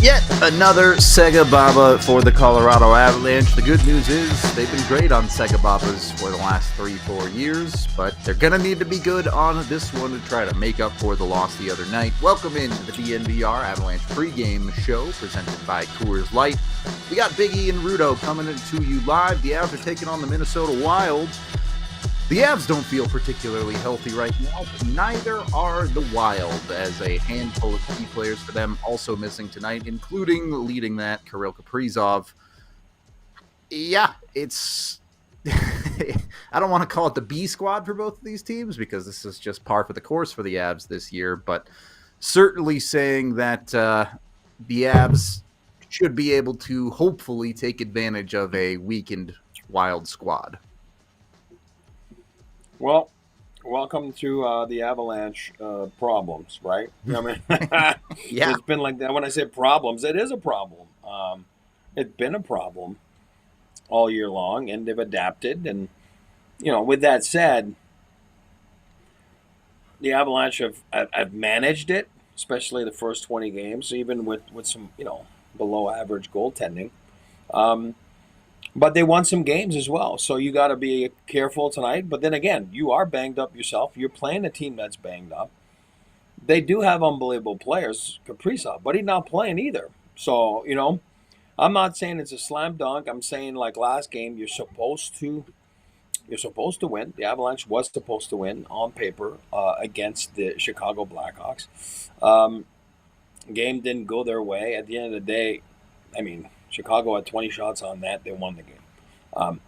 Yet another SEGABABA for the Colorado Avalanche. The good news is they've been great on SEGABABAs for the last 3-4 years, but they're going to need to be good on this one to try to make up for the loss the other night. Welcome into the DNVR Avalanche Pregame Show presented by Coors Light. We got Big E and Rudo coming to you live. The Avs are taking on the Minnesota Wild. The Avs don't feel particularly healthy right now, but neither are the Wild, as a handful of key players for them also missing tonight, including leading that Kirill Kaprizov. Yeah, it's... I don't want to call it the B squad for both of these teams, because this is just par for the course for the Avs this year, but certainly saying that the Avs should be able to hopefully take advantage of a weakened Wild squad. Well, welcome to the Avalanche problems, right? I mean, Yeah. It's been like that. When I say problems, it is a problem. It's been a problem all year long, and they've adapted. And, with that said, the Avalanche have managed it, especially the first 20 games, even with some, below average goaltending. But they won some games as well, so you got to be careful tonight. But then again, you are banged up yourself. You're playing a team that's banged up. They do have unbelievable players, Kaprizov, but he's not playing either. So, I'm not saying it's a slam dunk. I'm saying, like last game, you're supposed to win. The Avalanche was supposed to win on paper against the Chicago Blackhawks. Game didn't go their way. At the end of the day, Chicago had 20 shots on net. They won the game.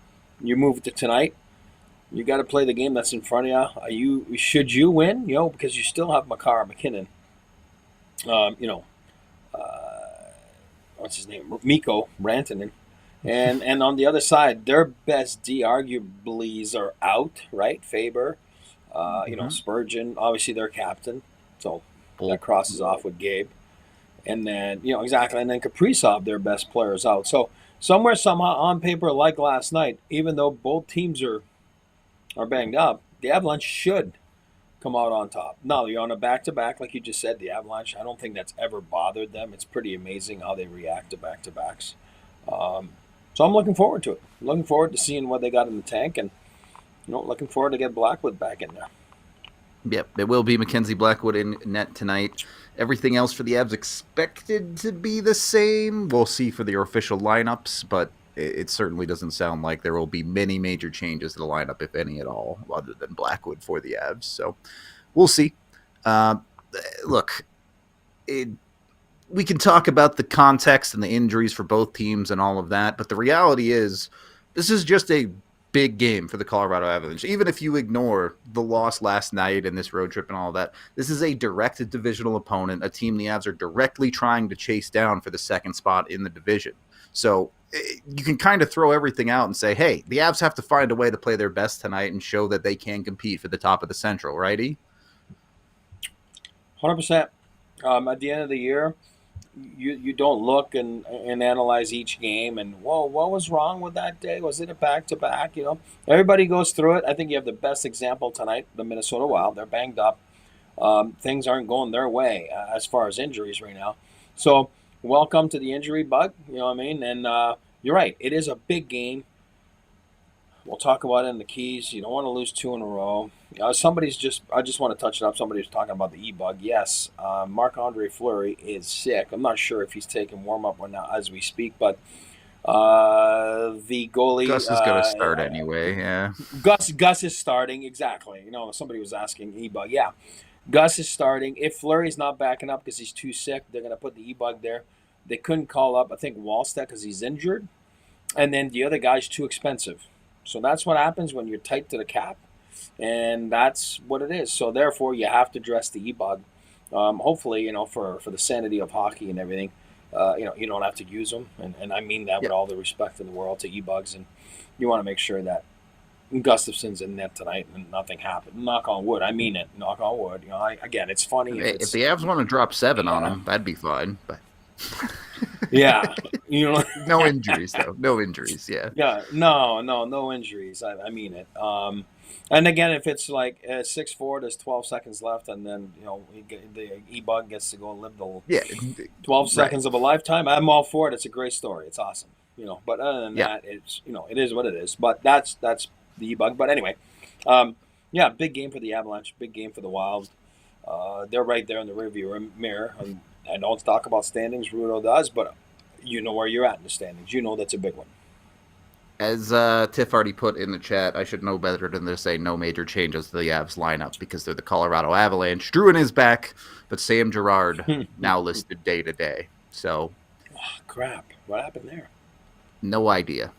You move to tonight. You got to play the game that's in front of you. Should you win? Because you still have Makar McKinnon. What's his name? Mikko Rantanen. And on the other side, their best D arguably are out, right? Faber, Spurgeon, obviously their captain. So that crosses off with Gabe. And then, exactly. And then Kaprizov, their best player, is out. So somewhere, somehow, on paper, like last night, even though both teams are banged up, the Avalanche should come out on top. Now, you're on a back-to-back, like you just said, the Avalanche. I don't think that's ever bothered them. It's pretty amazing how they react to back-to-backs. So I'm looking forward to it. I'm looking forward to seeing what they got in the tank, and looking forward to get Blackwood back in there. Yep, it will be Mackenzie Blackwood in net tonight. Everything else for the Avs expected to be the same. We'll see for the official lineups, but it certainly doesn't sound like there will be many major changes to the lineup, if any at all, other than Blackwood for the Avs. So we'll see. Look, we can talk about the context and the injuries for both teams and all of that, but the reality is this is just a big game for the Colorado Avalanche. Even if you ignore the loss last night and this road trip and all that, this is a direct divisional opponent, a team the Avs are directly trying to chase down for the second spot in the division. So you can kind of throw everything out and say, hey, the Avs have to find a way to play their best tonight and show that they can compete for the top of the Central, right, E? 100%. At the end of the year, you don't look and analyze each game and, whoa, what was wrong with that day? Was it a back-to-back? Everybody goes through it. I think you have the best example tonight, the Minnesota Wild. They're banged up. Things aren't going their way as far as injuries right now. So welcome to the injury bug, you know what I mean? And you're right. It is a big game. We'll talk about it in the keys. You don't want to lose 2 in a row. I just want to touch it up. Somebody was talking about the E-bug. Yes, Marc-Andre Fleury is sick. I'm not sure if he's taking warm-up or not as we speak, but the goalie... Gus is going to start anyway, yeah. Gus is starting, exactly. Somebody was asking E-bug. Yeah, Gus is starting. If Fleury's not backing up because he's too sick, they're going to put the E-bug there. They couldn't call up, I think, Wallstedt because he's injured. And then the other guy's too expensive. So that's what happens when you're tight to the cap, and that's what it is. So therefore, you have to address the E-bug. Hopefully, for the sanity of hockey and everything, you don't have to use them. And I mean that with all the respect in the world to E-bugs. And you want to make sure that Gustafson's in net tonight and nothing happened. Knock on wood. I mean it. Knock on wood. Again, it's funny. If the Avs want to drop 7 on him, that'd be fine. But yeah, no injuries though. No injuries. Yeah. Yeah. No injuries. I mean it. And again, if it's like 6-4, there's 12 seconds left, and then the E-Bug gets to go live the Yeah, 12 right. seconds of a lifetime, I'm all for it. It's a great story. It's awesome. But other than Yeah. that, it's it is what it is. But that's the E-Bug. But anyway, yeah, big game for the Avalanche. Big game for the Wild. They're right there in the rearview mirror. And I don't talk about standings. Rudo does, but you know where you're at in the standings. You know that's a big one. As Tiff already put in the chat, I should know better than to say no major changes to the Avs lineup because they're the Colorado Avalanche. Druin is back, but Sam Girard now listed day-to-day. So, crap. What happened there? No idea.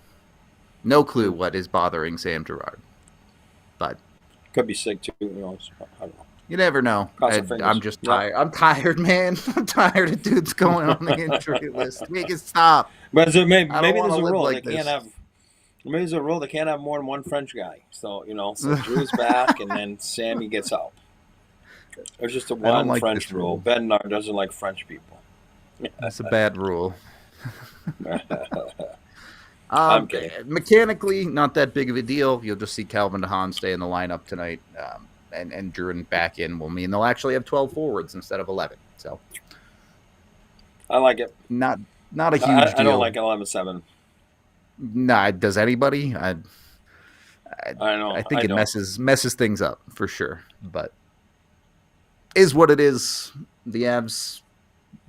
No clue what is bothering Sam Girard. But could be sick too. I don't know. You never know. I'm just tired. I'm tired, man. I'm tired of dudes going on the injury list. Make it stop. But maybe there's a rule. Like they can't have. Maybe there's a rule. They can't have more than one French guy. So so Drew's back, and then Sammy gets out. There's just a one French rule. Bednar doesn't like French people. That's a bad rule. I'm kidding. Mechanically, not that big of a deal. You'll just see Calvin DeHaan stay in the lineup tonight, and Druin back in will mean they'll actually have 12 forwards instead of 11. So I like it. Not a huge deal. I don't like 11-7. Nah, does anybody? I know. I think it messes things up for sure, but is what it is. The Avs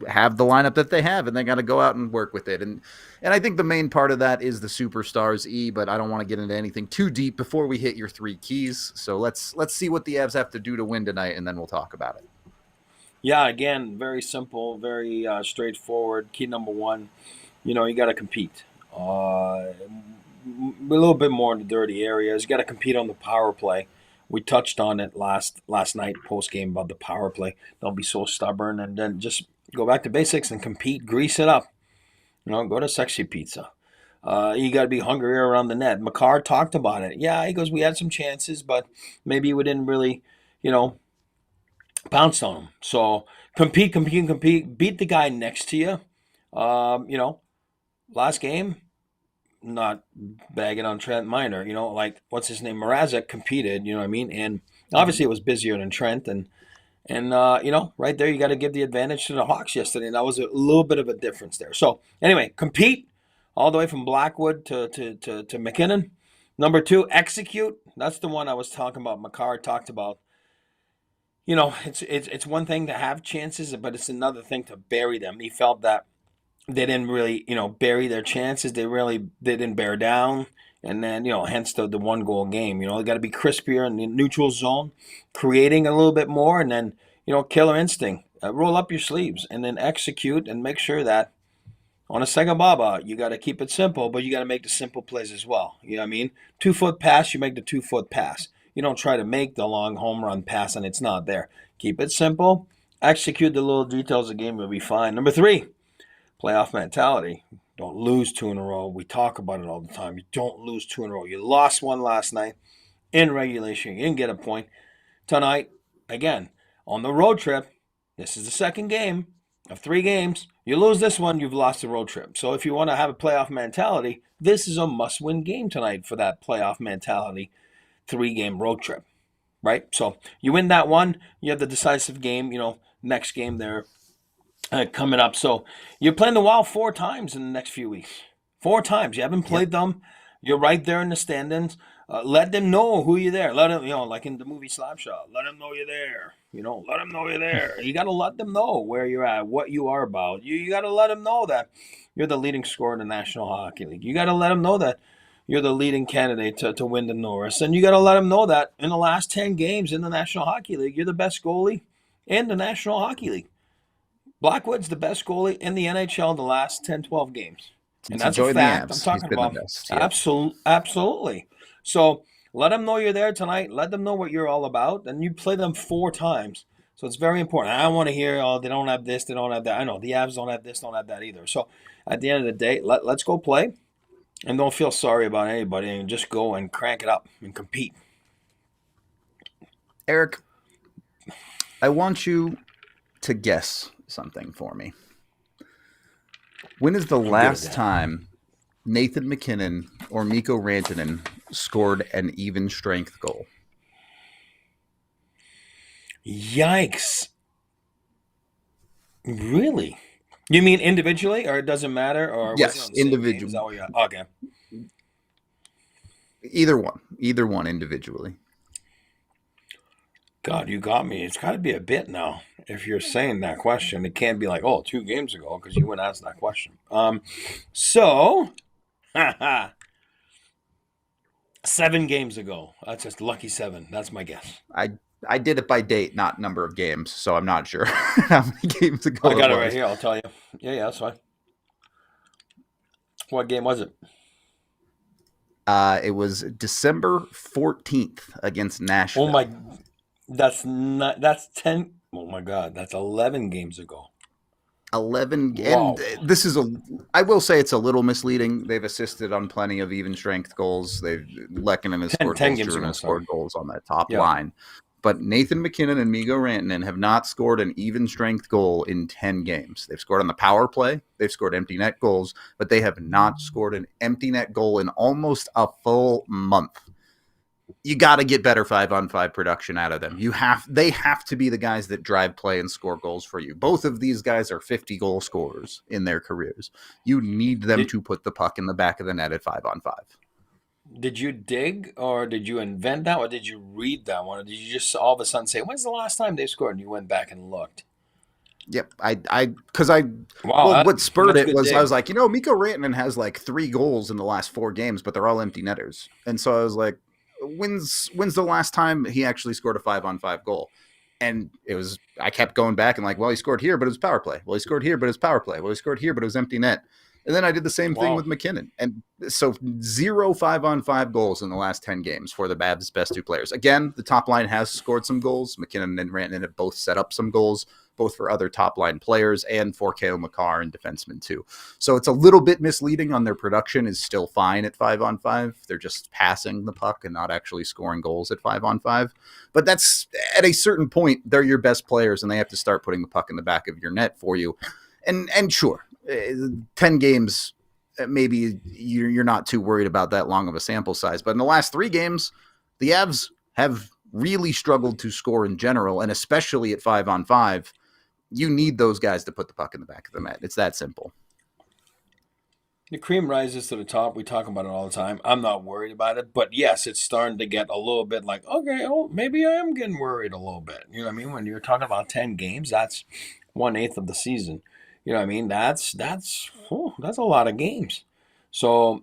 have the lineup that they have, and they got to go out and work with it. And I think the main part of that is the superstars, but I don't want to get into anything too deep before we hit your three keys. So let's see what the Avs have to do to win tonight, and then we'll talk about it. Yeah, again, very simple, very straightforward. Key number one, you got to compete. A little bit more in the dirty areas. You got to compete on the power play. We touched on it last night post game about the power play. Don't be so stubborn, and then just go back to basics and compete. Grease it up. Go to Sexy Pizza. You got to be hungrier around the net. Makar talked about it. Yeah, he goes, we had some chances, but maybe we didn't really, pounced on them. So compete. Beat the guy next to you. Last game, not bagging on Trent Miner, like what's his name? Mrazek competed, you know what I mean? And obviously it was busier than Trent, and right there you got to give the advantage to the Hawks yesterday, and that was a little bit of a difference there. So anyway, compete all the way from Blackwood to McKinnon. Number two, execute. That's the one I was talking about. Makar talked about. It's one thing to have chances, but it's another thing to bury them. He felt that they didn't really, bury their chances. They didn't bear down. And then, hence the 1-goal game. They got to be crispier in the neutral zone, creating a little bit more, and then, killer instinct. Roll up your sleeves and then execute and make sure that on a SEGABABA, you got to keep it simple, but you got to make the simple plays as well. You know what I mean? 2-foot pass, you make the 2-foot pass. You don't try to make the long home run pass and it's not there. Keep it simple. Execute the little details of the game, you'll be fine. Number 3. Playoff mentality. Don't lose 2 in a row. We talk about it all the time. You don't lose 2 in a row. You lost one last night in regulation. You didn't get a point. Tonight, again, on the road trip, this is the second game of 3 games. You lose this one, you've lost the road trip. So if you want to have a playoff mentality, this is a must-win game tonight for that playoff mentality 3-game road trip, right? So you win that one, you have the decisive game, next game there. Coming up. So you're playing the Wild 4 times in the next few weeks. 4 times. You haven't played them. You're right there in the standings. Let them know who you're there. Let them, like in the movie Slapshot, let them know you're there. Let them know you're there. You got to let them know where you're at, what you are about. You got to let them know that you're the leading scorer in the National Hockey League. You got to let them know that you're the leading candidate to win the Norris. And you got to let them know that in the last 10 games in the National Hockey League, you're the best goalie in the National Hockey League. Blackwood's the best goalie in the NHL in the last 10, 12 games. And that's a fact I'm talking about. Absolutely. So let them know you're there tonight. Let them know what you're all about. And you play them 4 times. So it's very important. I don't want to hear, they don't have this, they don't have that. I know the Avs don't have this, don't have that either. So at the end of the day, let's go play. And don't feel sorry about anybody. And just go and crank it up and compete. Eric, I want you to guess something for me. When is the last time Nathan McKinnon or Mikko Rantanen scored an even strength goal? Yikes. Really? You mean individually, or it doesn't matter, or was it Yes, on the same game? Is individual. that what you got? Okay. Either one individually. God, you got me. It's got to be a bit now. If you're saying that question, it can't be like, oh, 2 games ago, because you wouldn't ask that question. So, 7 games ago. That's just lucky 7. That's my guess. I did it by date, not number of games, so I'm not sure how many games ago I it got it right was. here. I'll tell you. Yeah, that's fine. What game was it? It was December 14th against Nashville. Oh my, that's 10. Oh my God, that's 11 games ago. 11, Wow. and this is I will say it's a little misleading. They've assisted on plenty of even strength goals. Lehkonen has scored 10 goals, games Jordan ago, has sorry. scored goals on that top Yeah. line. But Nathan MacKinnon and Mikko Rantanen have not scored an even strength goal in 10 games. They've scored on the power play. They've scored empty net goals, but they have not scored an empty net goal in almost a full month. You got to get better 5-on-5 production out of them. They have to be the guys that drive play and score goals for you. Both of these guys are 50 goal scorers in their careers. You need them to put the puck in the back of the net at 5-on-5. Did you dig, or did you invent that, or did you read that one, or did you just all of a sudden say, "When's the last time they scored?" And you went back and looked. Yep, Wow, what spurred that's it good was dig. I was like, Mikko Rantanen has like 3 goals in the last 4 games, but they're all empty netters, and so I was like, when's the last time he actually scored a 5-on-5 goal? And I kept going back and like, well, he scored here, but it was power play. Well, he scored here, but it was power play. Well, he scored here, but it was empty net. And then I did the same thing Wow. with MacKinnon. And so 0 5-on-5 goals in the last 10 games for the Babs' best 2 players. Again, the top line has scored some goals. MacKinnon and Rantanen have both set up some goals, both for other top line players and for Cale Makar and defensemen too. So it's a little bit misleading on their production is still fine at 5-on-5. They're just passing the puck and not actually scoring goals at 5-on-5. But that's at a certain point, they're your best players and they have to start putting the puck in the back of your net for you. And sure, 10 games, maybe you're not too worried about that long of a sample size. But in the last 3 games, the Avs have really struggled to score in general, and especially at 5-on-5. You need those guys to put the puck in the back of the net. It's that simple. The cream rises to the top. We talk about it all the time. I'm not worried about it, but yes, it's starting to get a little bit like, okay, maybe I am getting worried a little bit. You know what I mean? When you're talking about 10 games, that's 1/8 of the season. You know what I mean? That's a lot of games. So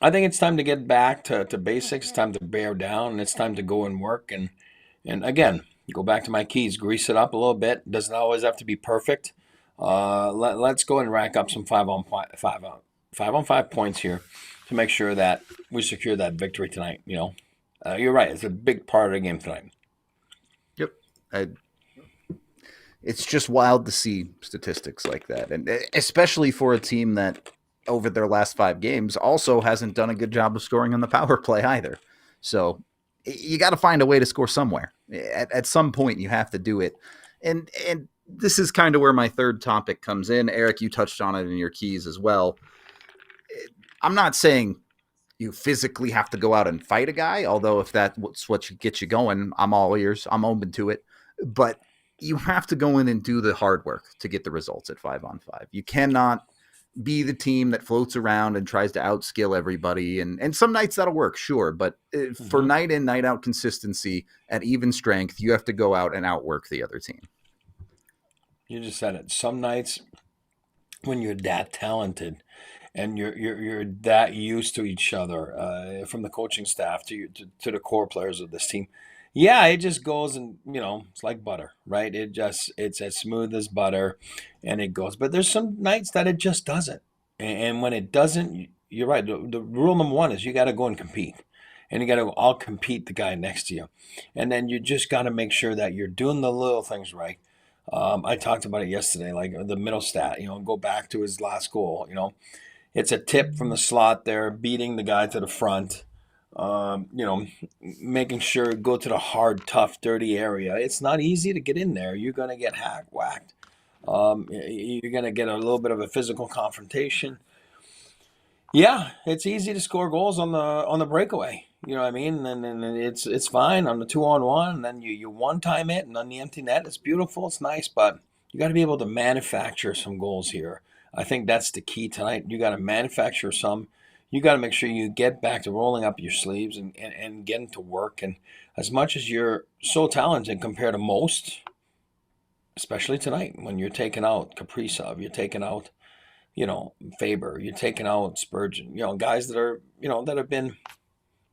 I think it's time to get back to basics. It's time to bear down, and it's time to go and work. And again, go back to my keys. Grease it up a little bit. Doesn't always have to be perfect. Let's go and rack up some 5-on-5 points here to make sure that we secure that victory tonight. You're right. It's a big part of the game tonight. Yep. It's just wild to see statistics like that, and especially for a team that over their last 5 games also hasn't done a good job of scoring on the power play either. So you got to find a way to score somewhere. At some point, you have to do it. And this is kind of where my third topic comes in. Eric, you touched on it in your keys as well. I'm not saying you physically have to go out and fight a guy, although if that's what gets you going, I'm all ears. I'm open to it. But you have to go in and do the hard work to get the results at 5-on-5. You cannot be the team that floats around and tries to outskill everybody. And some nights that'll work, sure. But for night in, night out consistency at even strength, you have to go out and outwork the other team. You just said it. Some nights when you're that talented and you're that used to each other, from the coaching staff to the core players of this team, yeah, it just goes and it's like butter, right? It's as smooth as butter, and it goes. But there's some nights that it just doesn't, and when it doesn't, you're right. The rule number 1 is you got to go and compete, and you got to all compete the guy next to you, and then you just got to make sure that you're doing the little things right. I talked about it yesterday, like the middle stat. Go back to his last goal. It's a tip from the slot there, beating the guy to the front. Making sure go to the hard, tough, dirty area. It's not easy to get in there. You're going to get whacked. You're going to get a little bit of a physical confrontation. Yeah, it's easy to score goals on the breakaway. You know what I mean? And it's fine on the 2-on-1, and then you one time it, and on the empty net, it's beautiful, it's nice, but you got to be able to manufacture some goals here. I think that's the key tonight. You got to manufacture some. You got to make sure you get back to rolling up your sleeves and getting to work. And as much as you're so talented compared to most, especially tonight when you're taking out Kaprizov, you're taking out Faber, you're taking out Spurgeon, guys that are, that have been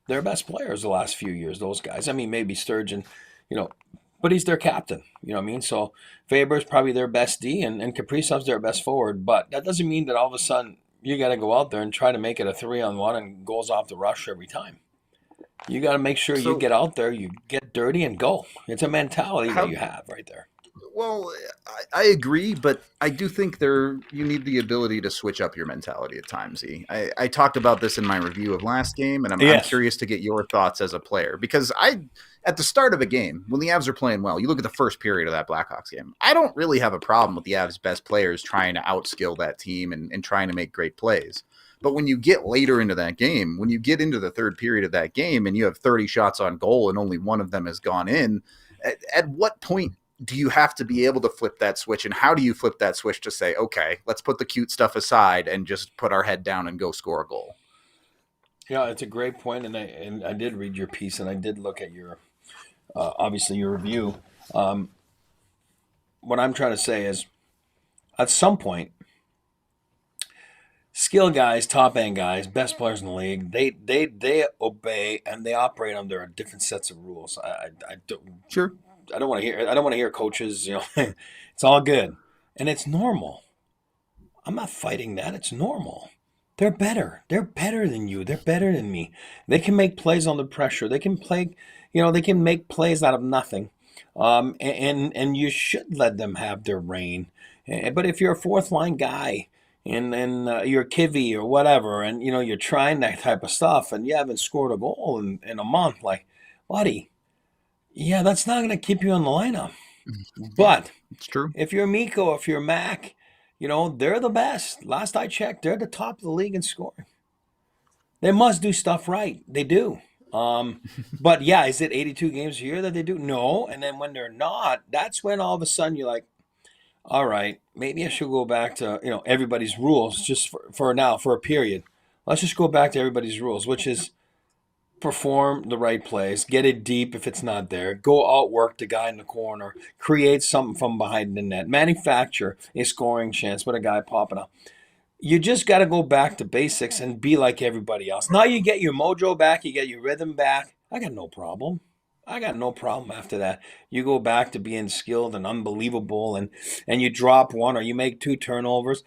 their best players the last few years, those guys. I mean, maybe Sturgeon, you know, but he's their captain, you know what I mean? So Faber's probably their best D and Kaprizov's their best forward, but that doesn't mean that all of a sudden you got to go out there and try to make it a 3-on-1 and goals off the rush every time. You got to make sure you So get out there, you get dirty and go. It's a mentality that how you have right there. Well, I agree, but I do think you need the ability to switch up your mentality at times. I talked about this in my review of last game, and I'm Yes. curious to get your thoughts as a player because at the start of a game when the Avs are playing well, you look at the first period of that Blackhawks game. I don't really have a problem with the Avs' best players trying to outskill that team and trying to make great plays. But when you get later into that game, when you get into the third period of that game, and you have 30 shots on goal and only one of them has gone in, at what point do you have to be able to flip that switch, and how do you flip that switch to say, okay, let's put the cute stuff aside and just put our head down and go score a goal? Yeah, it's a great point, and I did read your piece, and I did look at your obviously your review. Um, what I'm trying to say is, at some point, skill guys, top end guys, best players in the league, they obey and they operate under different sets of rules. I don't Sure. I don't want to hear coaches. It's all good, and it's normal. I'm not fighting that. It's normal. They're better. They're better than you. They're better than me. They can make plays under pressure. They can play, they can make plays out of nothing. And you should let them have their reign. But if you're a fourth line guy and you're Kivy or whatever, and you're trying that type of stuff, and you haven't scored a goal in a month, like, buddy, yeah, that's not going to keep you in the lineup. Yeah, But it's true. if you're Miko, if you're Mac, they're the best. Last I checked, they're the top of the league in scoring. They must do stuff right. They do. But yeah, is it 82 games a year that they do? No. And then when they're not, that's when all of a sudden you're like, all right, maybe I should go back to, everybody's rules just for now, for a period. Let's just go back to everybody's rules, which is perform the right plays, get it deep if it's not there, go outwork the guy in the corner, create something from behind the net, manufacture a scoring chance with a guy popping up. You just got to go back to basics and be like everybody else. Now you get your mojo back, you get your rhythm back. I got no problem. I got no problem after that. You go back to being skilled and unbelievable, and you drop one or you make 2 turnovers.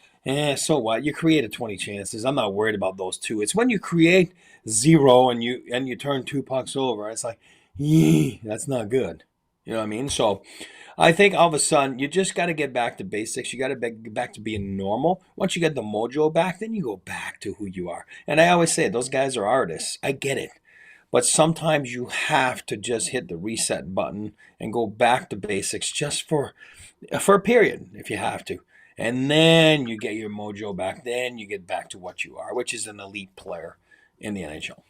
So what? You created 20 chances. I'm not worried about those 2. It's when you create 0 and you turn 2 pucks over. It's like, that's not good. You know what I mean? So I think all of a sudden you just got to get back to basics. You got to get back to being normal. Once you get the mojo back, then you go back to who you are. And I always say those guys are artists. I get it. But sometimes you have to just hit the reset button and go back to basics just for a period if you have to. And then you get your mojo back. Then you get back to what you are, which is an elite player in the NHL.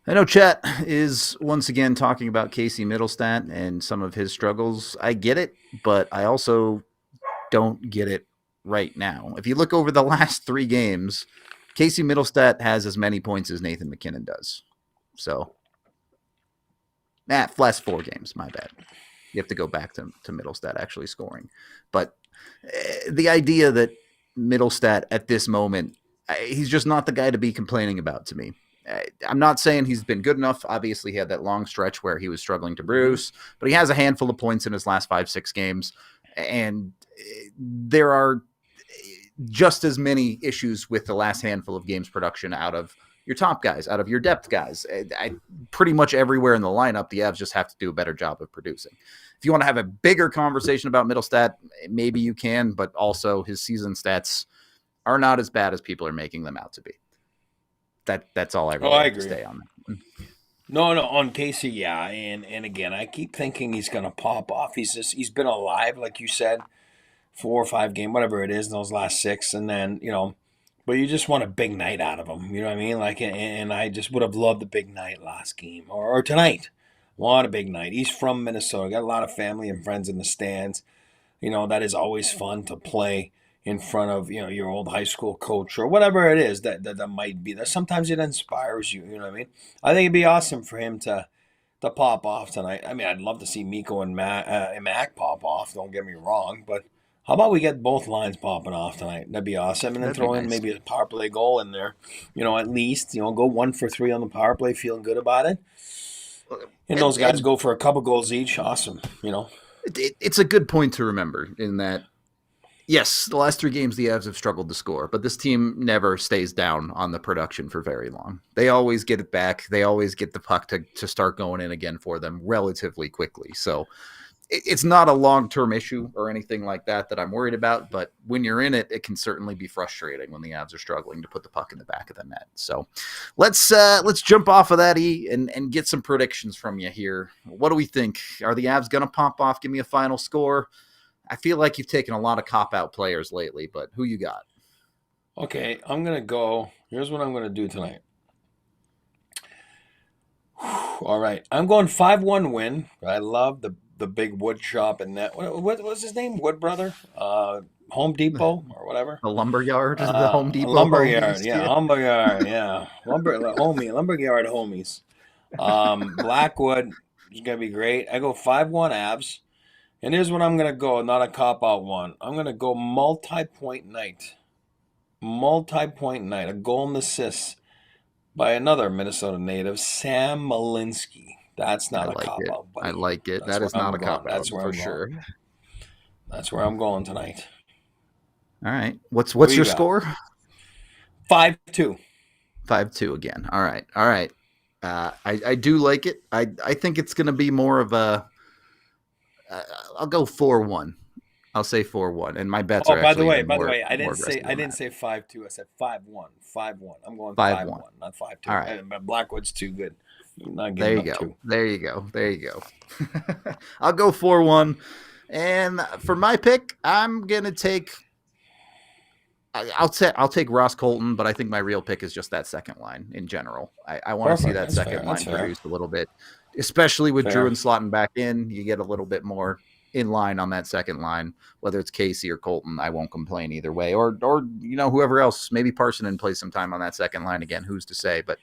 I know Chet is once again talking about Casey Middlestat and some of his struggles. I get it, but I also don't get it right now. If you look over the last 3 games, Casey Middlestat has as many points as Nathan MacKinnon does. So, last 4 games, my bad. You have to go back to Middlestat actually scoring. But the idea that Middlestat at this moment, he's just not the guy to be complaining about to me. I'm not saying he's been good enough. Obviously, he had that long stretch where he was struggling to produce, but he has a handful of points in his last 5-6 games. And there are just as many issues with the last handful of games production out of your top guys, out of your depth guys. Pretty much everywhere in the lineup, the Avs just have to do a better job of producing. If you want to have a bigger conversation about Middlestat, maybe you can, but also his season stats are not as bad as people are making them out to be. That's all I really have to say on that. No, on Casey, yeah, and again, I keep thinking he's gonna pop off. He's been alive, like you said, 4 or 5 games, whatever it is, in those last 6, and then But you just want a big night out of him. You know what I mean? Like, and I just would have loved a big night last game or tonight. Want a big night. He's from Minnesota. Got a lot of family and friends in the stands. That is always fun to play in front of, your old high school coach or whatever it is that might be there. Sometimes it inspires you. You know what I mean? I think it'd be awesome for him to pop off tonight. I mean, I'd love to see Miko and Mac pop off. Don't get me wrong, but how about we get both lines popping off tonight? That'd be awesome. And then throw in maybe a power play goal in there. At least, go 1 for 3 on the power play, feeling good about it. And those guys go for a couple goals each. Awesome, It's a good point to remember in that, yes, the last 3 games the Avs have struggled to score, but this team never stays down on the production for very long. They always get it back. They always get the puck to start going in again for them relatively quickly. So it's not a long-term issue or anything like that I'm worried about, but when you're in it, it can certainly be frustrating when the Avs are struggling to put the puck in the back of the net. So let's jump off of that, and get some predictions from you here. What do we think? Are the Avs going to pop off? Give me a final score. I feel like you've taken a lot of cop-out players lately, but who you got? Okay, I'm going to go. Here's what I'm going to do tonight. All right, I'm going 5-1 win. I love the big wood shop and that. What was his name? Wood Brother? Home Depot or whatever. The lumberyard, the Home Depot. Lumberyard, yeah. Lumberyard, yeah. Lumberyard homies. Blackwood is going to be great. I go 5-1 Avs. And here's what I'm going to go, not a cop-out one. I'm going to go multi-point night. Multi-point night. A goal and assist by another Minnesota native, Sam Malinsky. That's not a cop-out. I like it. That is not a cop-out. That's where for sure. That's where I'm going tonight. All right. What's your score? 5-2. 5-2 again. All right. I do like it. I think it's going to be more of a. I'll go 4-1. I'll say 4-1, and my bets are actually. By the way, I didn't say 5-2. I said 5-1. 5-1. I'm going 5-1, not 5-2. All right. But Blackwood's too good. There you go. I'll go 4-1, and for my pick, I'm gonna take. I'll take Ross Colton, but I think my real pick is just that second line in general. I want to see that second line produced a little bit, especially with Drew and Slotting back in. You get a little bit more in line on that second line, whether it's Casey or Colton. I won't complain either way, or whoever else. Maybe Parsonen plays some time on that second line again. Who's to say? But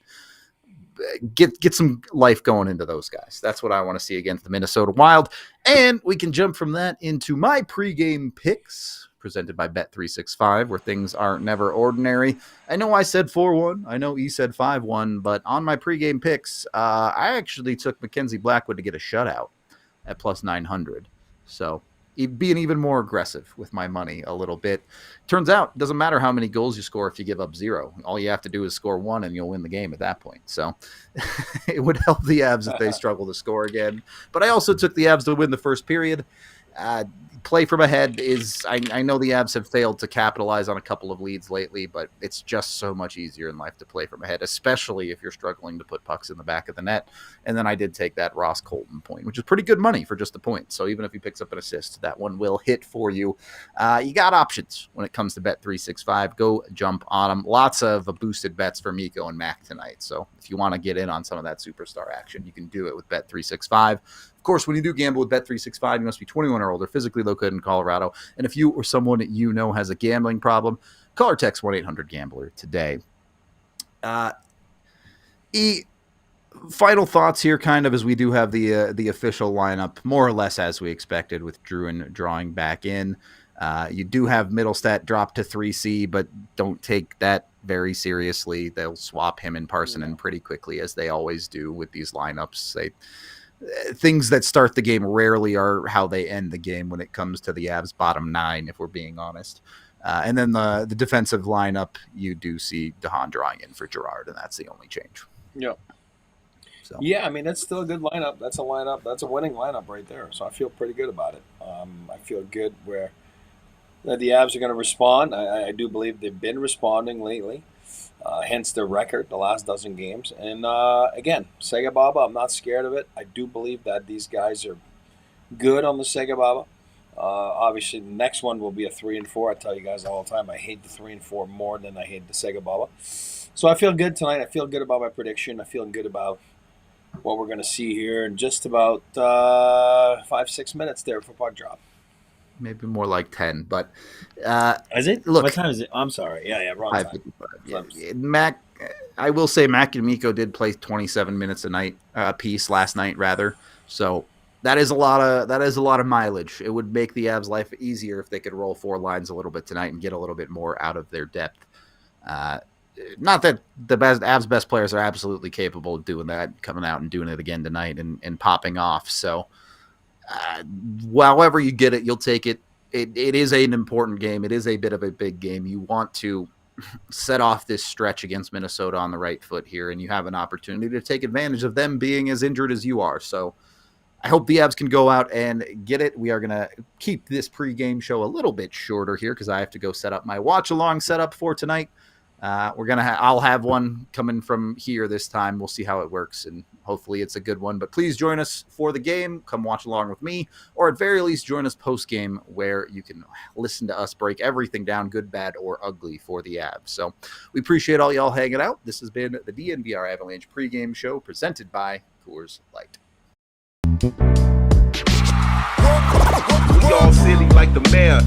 get some life going into those guys. That's what I want to see against the Minnesota Wild. And we can jump from that into my pregame picks, presented by Bet365, where things are never ordinary. I know I said 4-1. I know he said 5-1, but on my pregame picks, I actually took Mackenzie Blackwood to get a shutout at plus 900. So being even more aggressive with my money a little bit. Turns out, it doesn't matter how many goals you score if you give up 0. All you have to do is score 1 and you'll win the game at that point. So it would help the Avs if they struggle to score again. But I also took the Avs to win the first period. Play from ahead is, I know the Avs have failed to capitalize on a couple of leads lately, but it's just so much easier in life to play from ahead, especially if you're struggling to put pucks in the back of the net. And then I did take that Ross Colton point, which is pretty good money for just a point. So even if he picks up an assist, that one will hit for you. You got options when it comes to Bet365. Go jump on them. Lots of boosted bets for Miko and Mac tonight. So if you want to get in on some of that superstar action, you can do it with Bet365. Of course, when you do gamble with Bet365, you must be 21 or older, physically located in Colorado. And if you or someone that you know has a gambling problem, call or text 1-800-GAMBLER today. Final thoughts here, kind of, as we do have the official lineup, more or less as we expected, with Druin drawing back in. You do have Middlestat drop to 3C, but don't take that very seriously. They'll swap him and Parsonen pretty quickly, as they always do with these lineups. Things that start the game rarely are how they end the game when it comes to the Avs' bottom 9, if we're being honest. And then the defensive lineup, you do see DeHaan drawing in for Gerard, and that's the only change. Yeah. So. Yeah, I mean, that's still a good lineup. That's a lineup. That's a winning lineup right there. So I feel pretty good about it. I feel good where the Avs are going to respond. I do believe they've been responding lately. Hence their record, the last dozen games. And again, SEGABABA, I'm not scared of it. I do believe that these guys are good on the SEGABABA. Obviously, the next one will be a 3-4. I tell you guys all the time, I hate the 3-4 more than I hate the SEGABABA. So I feel good tonight. I feel good about my prediction. I feel good about what we're going to see here in just about 5-6 minutes there for puck drop. Maybe more like 10, but is it? Look, what time is it? I'm sorry. Yeah, wrong time. Yeah. Mac, I will say Mac and Mikko did play 27 minutes a piece last night, rather. So that is a lot of mileage. It would make the Avs' life easier if they could roll 4 lines a little bit tonight and get a little bit more out of their depth. Not that the Avs' best players are absolutely capable of doing that, coming out and doing it again tonight and popping off. So however you get it, you'll take it. It is an important game. It is a bit of a big game. You want to set off this stretch against Minnesota on the right foot here, and you have an opportunity to take advantage of them being as injured as you are. So I hope the Avs can go out and get it. We are going to keep this pregame show a little bit shorter here because I have to go set up my watch-along setup for tonight. I'll have one coming from here this time. We'll see how it works, and hopefully it's a good one. But please join us for the game. Come watch along with me, or at very least join us post-game where you can listen to us break everything down, good, bad, or ugly for the Avs. So we appreciate all y'all hanging out. This has been the DNVR Avalanche pregame show presented by Coors Light. We all silly like the mayor.